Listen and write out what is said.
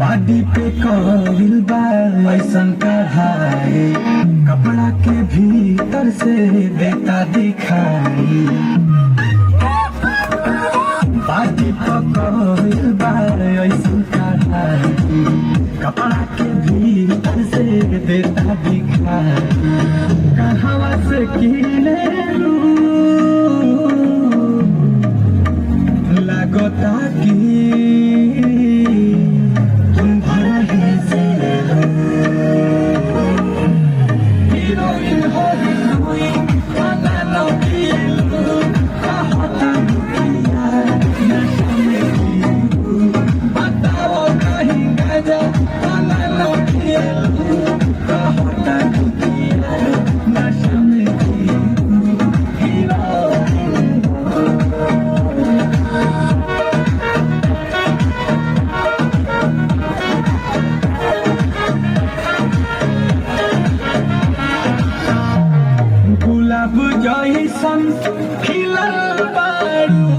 बाडी पे कौल बा ऐसन कढ़ाई, कपड़ा के भीतर से देता दिखाई। बाडी पे कौल बा ऐसन कढ़ाई, कपड़ा के भीतर से देता दिखाई। कहवा से किने लगता कि गुलाब जैसन खिलल बारू,